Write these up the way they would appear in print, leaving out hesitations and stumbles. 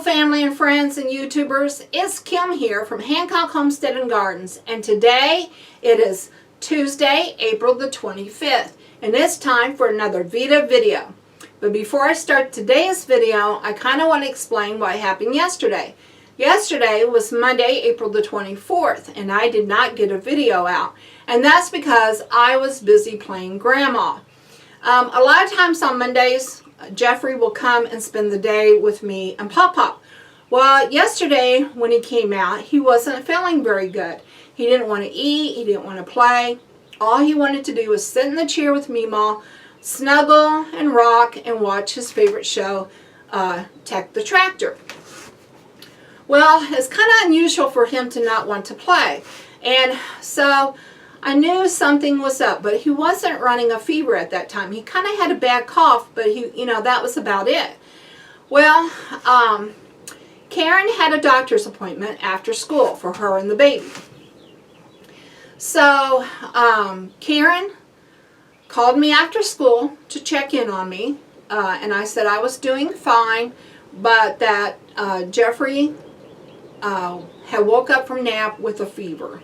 family and friends and YouTubers, it's Kim here from Hancock Homestead and Gardens, and today it is Tuesday, April the 25th, and it's time for another VEDA video. But before I start today's video, I kind of want to explain what happened yesterday. Yesterday was Monday, April the 24th, and I did not get a video out, and that's because I was busy playing Grandma. A lot of times on Mondays, Jeffrey will come and spend the day with me and Pop-Pop. Well, yesterday when he came out, he wasn't feeling very good. He didn't want to eat, he didn't want to play. All he wanted to do was sit in the chair with Meemaw, snuggle and rock and watch his favorite show, Tech the Tractor. Well, it's kind of unusual for him to not want to play. And so I knew something was up, but he wasn't running a fever at that time. He kind of had a bad cough, but that was about it. Well, Karen had a doctor's appointment after school for her and the baby. So Karen called me after school to check in on me, and I said I was doing fine, but that Jeffrey had woke up from nap with a fever.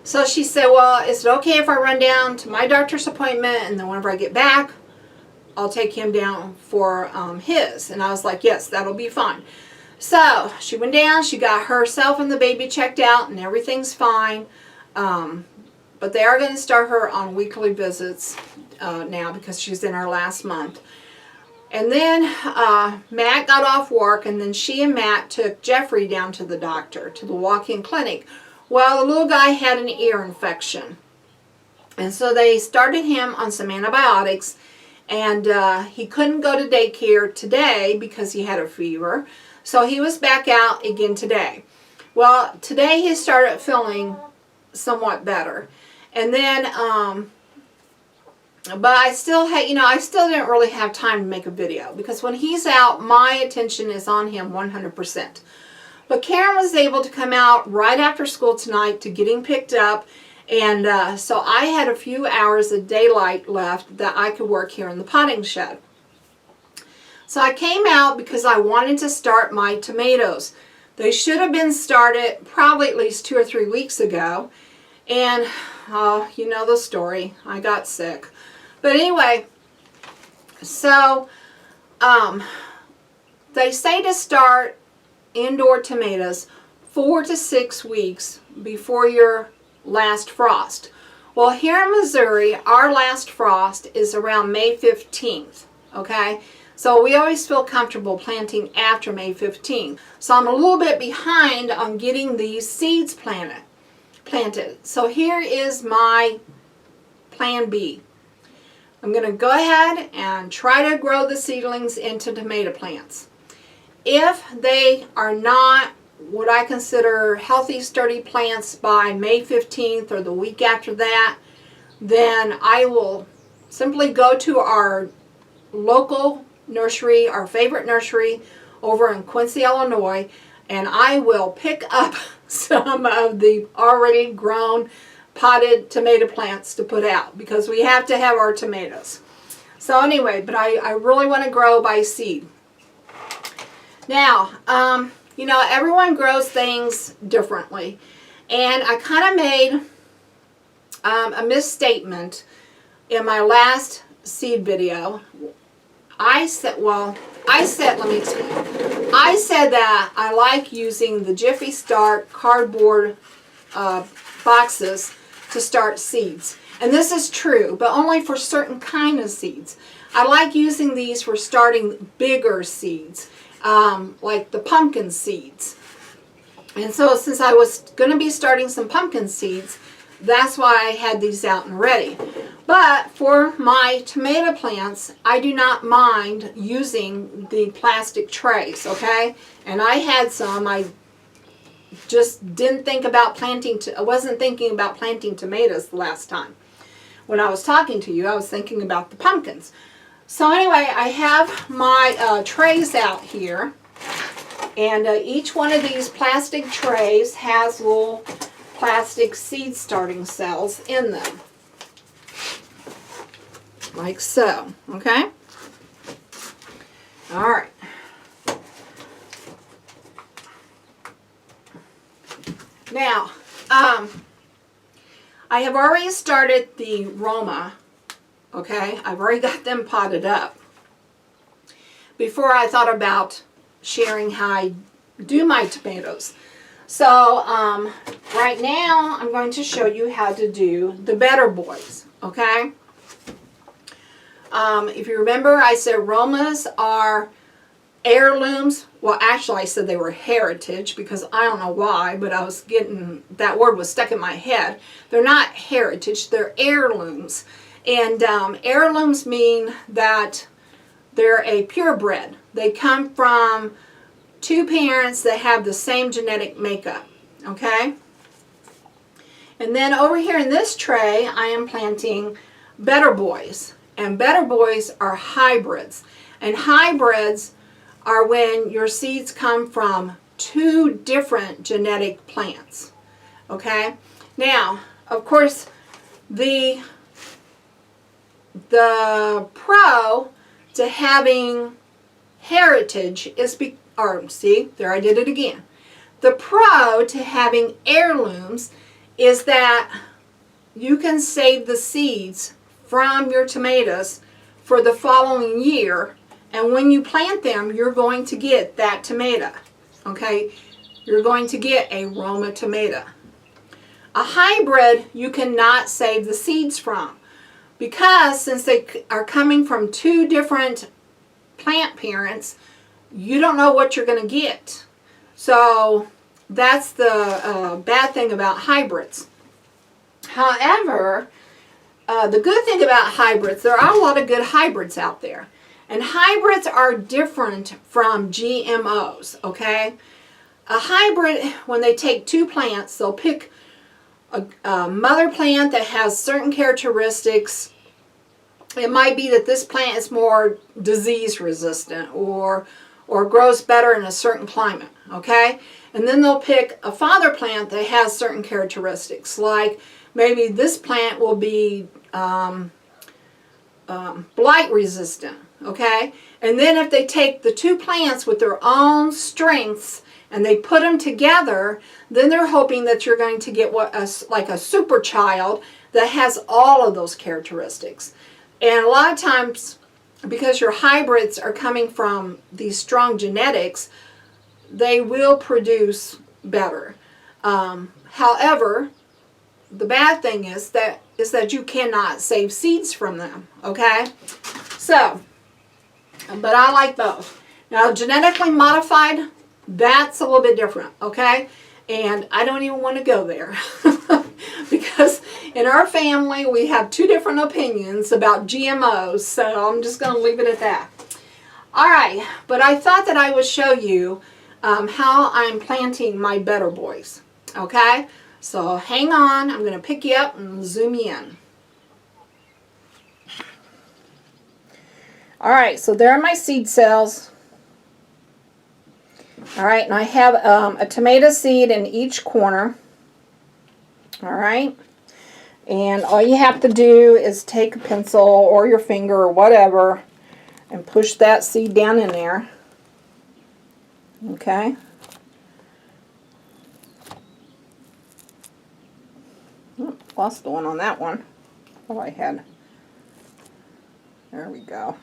So she said, well, is it okay if I run down to my doctor's appointment, and then whenever I get back, I'll take him down for his? And I was like, yes, that'll be fine. So she went down, she got herself and the baby checked out, and everything's fine. But they are going to start her on weekly visits now because she's in her last month. And then Matt got off work, and then she and Matt took Jeffrey down to the doctor, to the walk-in clinic. Well, the little guy had an ear infection, and so they started him on some antibiotics, and he couldn't go to daycare today because he had a fever, so he was back out again today. Well, today he started feeling somewhat better, and then, but I still had, I still didn't really have time to make a video because when he's out, my attention is on him 100%. But Karen was able to come out right after school tonight to get him picked up, and so I had a few hours of daylight left that I could work here in the potting shed. So I came out because I wanted to start my tomatoes. They should have been started probably at least 2 or 3 weeks ago, and you know the story. I got sick. But anyway, so they say to start indoor tomatoes 4 to 6 weeks before your last frost. Well, here in Missouri, our last frost is around May 15th, okay? So we always feel comfortable planting after May 15th. So I'm a little bit behind on getting these seeds planted. So here is my plan B. I'm going to go ahead and try to grow the seedlings into tomato plants. If they are not what I consider healthy, sturdy plants by May 15th or the week after that, then I will simply go to our local nursery, our favorite nursery over in Quincy, Illinois, and I will pick up some of the already grown potted tomato plants to put out because we have to have our tomatoes. So anyway, but I really want to grow by seed. Now, everyone grows things differently, and I kind of made a misstatement in my last seed video. I said that I like using the Jiffy Start cardboard boxes to start seeds. And this is true, but only for certain kind of seeds. I like using these for starting bigger seeds. Like the pumpkin seeds. And so since I was going to be starting some pumpkin seeds, that's why I had these out and ready. But for my tomato plants, I do not mind using the plastic trays, okay? And I had some. I just didn't think about I wasn't thinking about planting tomatoes the last time. When I was talking to you, I was thinking about the pumpkins. So anyway, I have my trays out here, and each one of these plastic trays has little plastic seed starting cells in them, like so, okay? All right. Now, I have already started the Roma, okay? I've already got them potted up before I thought about sharing how I do my tomatoes. So, right now, I'm going to show you how to do the Better Boys, okay? If you remember, I said Romas are heirlooms. Well, actually, I said they were heritage because I don't know why, but I was getting, that word was stuck in my head. They're not heritage, they're heirlooms. And heirlooms mean that they're a purebred. They come from two parents that have the same genetic makeup, okay? And then over here in this tray, I am planting Better Boys. And Better Boys are hybrids. And hybrids are when your seeds come from two different genetic plants, okay? Now, of course, the pro to having heritage is, see, there I did it again. The pro to having heirlooms is that you can save the seeds from your tomatoes for the following year, and when you plant them, you're going to get that tomato, okay? You're going to get a Roma tomato. A hybrid, you cannot save the seeds from, because since they are coming from two different plant parents, you don't know what you're going to get. So that's the bad thing about hybrids. However, the good thing about hybrids, there are a lot of good hybrids out there. And hybrids are different from GMOs, okay? A hybrid, when they take two plants, they'll pick a mother plant that has certain characteristics. It might be that this plant is more disease resistant or grows better in a certain climate, okay? And then they'll pick a father plant that has certain characteristics, like maybe this plant will be blight resistant, okay? And then if they take the two plants with their own strengths and they put them together, then they're hoping that you're going to get like a super child that has all of those characteristics. And a lot of times, because your hybrids are coming from these strong genetics, they will produce better. However, the bad thing is that you cannot save seeds from them, okay? So, but I like both. Now, genetically modified, that's a little bit different, okay? And I don't even want to go there because in our family we have two different opinions about GMOs, so I'm just going to leave it at that. All right, but I thought that I would show you how I'm planting my Better Boys, okay? So hang on, I'm going to pick you up and zoom you in. All right, so there are my seed cells. All right, and I have a tomato seed in each corner. All right, and all you have to do is take a pencil or your finger or whatever and push that seed down in there. Okay. Lost the one on that one. Oh, I had. There we go.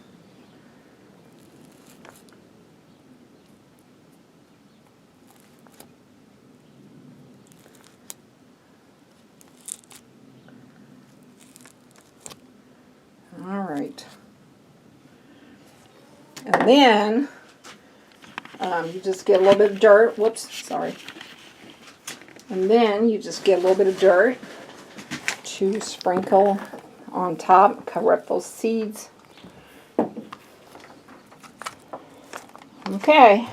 All right. And then you just get a little bit of dirt. Whoops, sorry. And then you just get a little bit of dirt to sprinkle on top, cover up those seeds. Okay.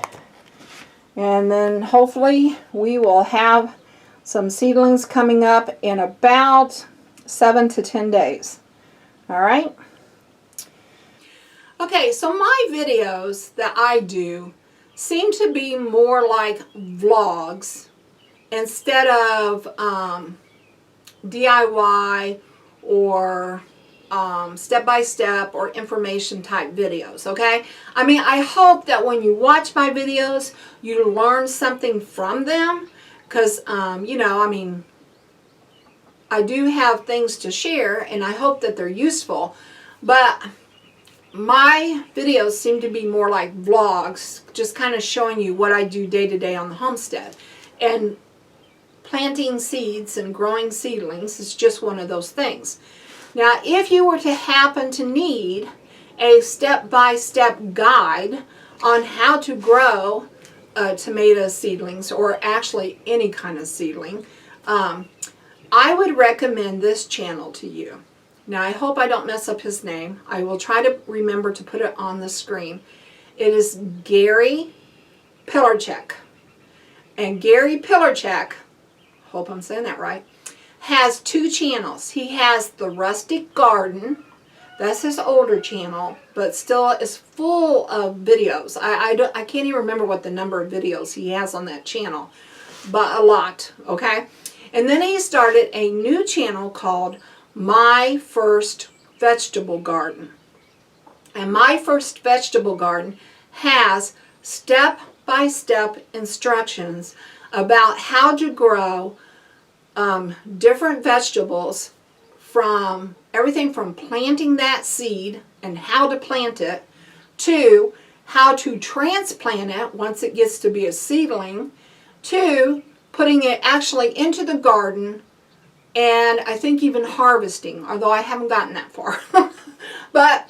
And then hopefully we will have some seedlings coming up in about 7 to 10 days. All right. Okay, so my videos that I do seem to be more like vlogs instead of DIY or step-by-step or information type videos, okay? I mean, I hope that when you watch my videos, you learn something from them, because, you know, I mean, I do have things to share, and I hope that they're useful, but my videos seem to be more like vlogs, just kind of showing you what I do day to day on the homestead. And planting seeds and growing seedlings is just one of those things. Now, if you were to happen to need a step-by-step guide on how to grow tomato seedlings, or actually any kind of seedling, I would recommend this channel to you. Now, I hope I don't mess up his name. I will try to remember to put it on the screen. It is Gary Pillarchek. And Gary Pillarchek, hope I'm saying that right, has two channels. He has the Rustic Garden. That's his older channel, but still is full of videos. I can't even remember what the number of videos he has on that channel, but a lot, okay? And then he started a new channel called My First Vegetable Garden. And My First Vegetable Garden has step-by-step instructions about how to grow different vegetables, from everything from planting that seed and how to plant it, to how to transplant it once it gets to be a seedling, to putting it actually into the garden, and I think even harvesting, although I haven't gotten that far. But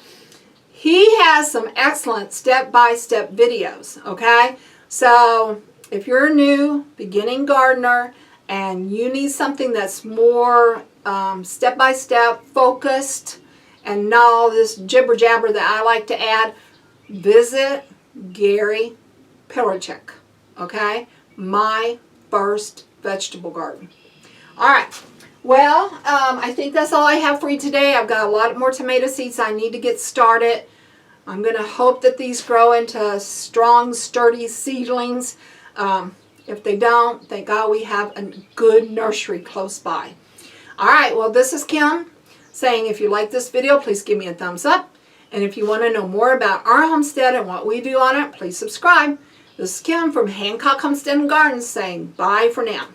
he has some excellent step-by-step videos, okay? So if you're a new beginning gardener and you need something that's more step-by-step focused and not all this jibber-jabber that I like to add, visit Gary Pillarchek, okay? My First Vegetable Garden. All right. Well, I think that's all I have for you today. I've got a lot more tomato seeds I need to get started. I'm going to hope that these grow into strong, sturdy seedlings. If they don't, thank God we have a good nursery close by. All right, well, this is Kim saying if you like this video, please give me a thumbs up. And if you want to know more about our homestead and what we do on it, please subscribe. This is Kim from Hancock Homestead and Gardens saying bye for now.